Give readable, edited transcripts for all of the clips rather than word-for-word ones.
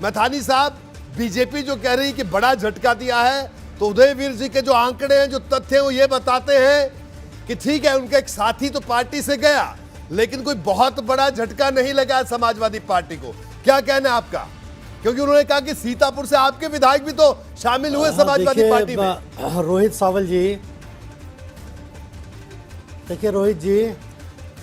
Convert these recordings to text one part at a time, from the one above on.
मैथानी साहब, बीजेपी जो कह रही है कि बड़ा झटका दिया है, तो उदयवीर जी के जो आंकड़े हैं, जो तथ्य हैं, वो ये बताते हैं कि ठीक है, उनका एक साथी तो पार्टी से गया, लेकिन कोई बहुत बड़ा झटका नहीं लगा समाजवादी पार्टी को। क्या कहना है आपका? क्योंकि उन्होंने कहा कि सीतापुर से आपके विधायक भी तो शामिल हुए समाजवादी पार्टी में। रोहित सावल जी, देखिए रोहित जी,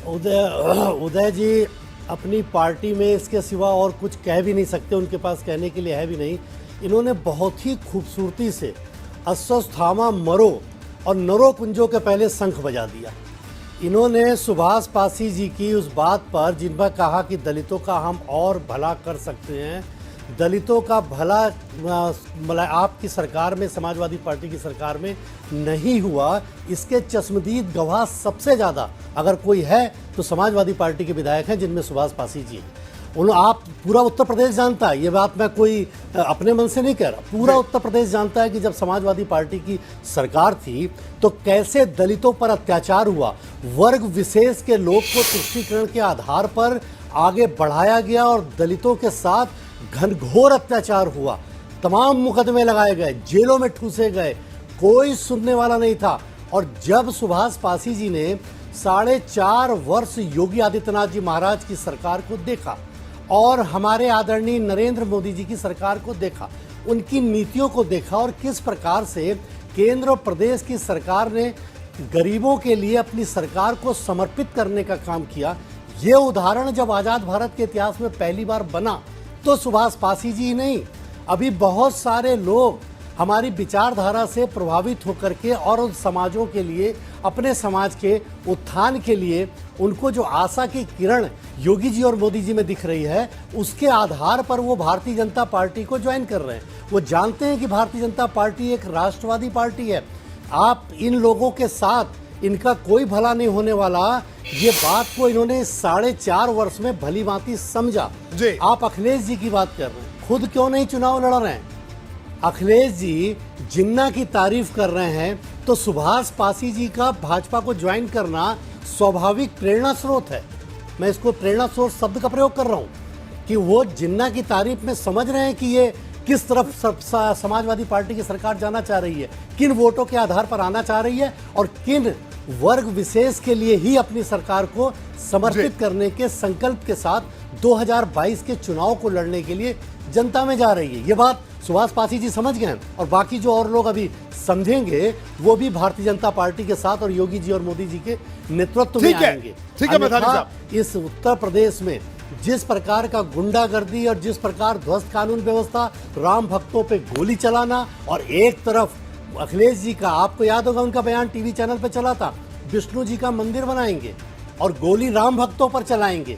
उदय जी अपनी पार्टी में इसके सिवा और कुछ कह भी नहीं सकते, उनके पास कहने के लिए है भी नहीं। इन्होंने बहुत ही खूबसूरती से अश्वत्थामा मरो और नरो कुंजों के पहले शंख बजा दिया। इन्होंने सुभाष पासी जी की उस बात पर जिनमें कहा कि दलितों का हम और भला कर सकते हैं, दलितों का भला मतलब आपकी सरकार में, समाजवादी पार्टी की सरकार में नहीं हुआ, इसके चश्मदीद गवाह सबसे ज़्यादा अगर कोई है तो समाजवादी पार्टी के विधायक हैं, जिनमें सुभाष पासी जी हैं। आप पूरा उत्तर प्रदेश जानता है, ये बात मैं कोई अपने मन से नहीं कह रहा, पूरा उत्तर प्रदेश जानता है कि जब समाजवादी पार्टी की सरकार थी तो कैसे दलितों पर अत्याचार हुआ, वर्ग विशेष के लोग को तुष्टीकरण के आधार पर आगे बढ़ाया गया और दलितों के साथ घनघोर अत्याचार हुआ, तमाम मुकदमे लगाए गए, जेलों में ठूसे गए, कोई सुनने वाला नहीं था। और जब सुभाष पासी जी ने 4.5 वर्ष योगी आदित्यनाथ जी महाराज की सरकार को देखा और हमारे आदरणीय नरेंद्र मोदी जी की सरकार को देखा, उनकी नीतियों को देखा और किस प्रकार से केंद्र और प्रदेश की सरकार ने गरीबों के लिए अपनी सरकार को समर्पित करने का काम किया, ये उदाहरण जब आज़ाद भारत के इतिहास में पहली बार बना तो सुभाष पासी जी नहीं, अभी बहुत सारे लोग हमारी विचारधारा से प्रभावित होकर के और उन समाजों के लिए, अपने समाज के उत्थान के लिए उनको जो आशा की किरण योगी जी और मोदी जी में दिख रही है, उसके आधार पर वो भारतीय जनता पार्टी को ज्वाइन कर रहे हैं। वो जानते हैं कि भारतीय जनता पार्टी एक राष्ट्रवादी पार्टी है, आप इन लोगों के साथ इनका कोई भला नहीं होने वाला, ये बात को इन्होंने 4.5 वर्ष में भली भांति समझा। आप अखिलेश जी की बात कर रहे हैं, खुद क्यों नहीं चुनाव लड़ रहे हैं? अखिलेश जी जिन्ना की तारीफ कर रहे हैं तो सुभाष पासी जी का भाजपा को ज्वाइन करना स्वाभाविक प्रेरणा स्रोत है। मैं इसको प्रेरणा स्रोत शब्द का प्रयोग कर रहा हूं कि वो जिन्ना की तारीफ में समझ रहे हैं कि ये किस तरफ समाजवादी पार्टी की सरकार जाना चाह रही है, किन वोटों के आधार पर आना चाह रही है और किन वर्ग विशेष के लिए ही अपनी सरकार को समर्पित करने के संकल्प के साथ 2022 के चुनाव को लड़ने के लिए जनता में जा रही है। ये बात सुभाष पासी जी समझ गए हैं और बाकी जो और लोग अभी समझेंगे वो भी भारतीय जनता पार्टी के साथ और योगी जी और मोदी जी के नेतृत्व में आएंगे। ठीक है मैथानी साहब, इस उत्तर प्रदेश में जिस प्रकार का गुंडागर्दी और जिस प्रकार ध्वस्त कानून व्यवस्था, राम भक्तों पे गोली चलाना और एक तरफ अखिलेश जी का, आपको याद होगा उनका बयान टीवी चैनल पे चला था, विष्णु जी का मंदिर बनाएंगे और गोली राम भक्तों पर चलाएंगे।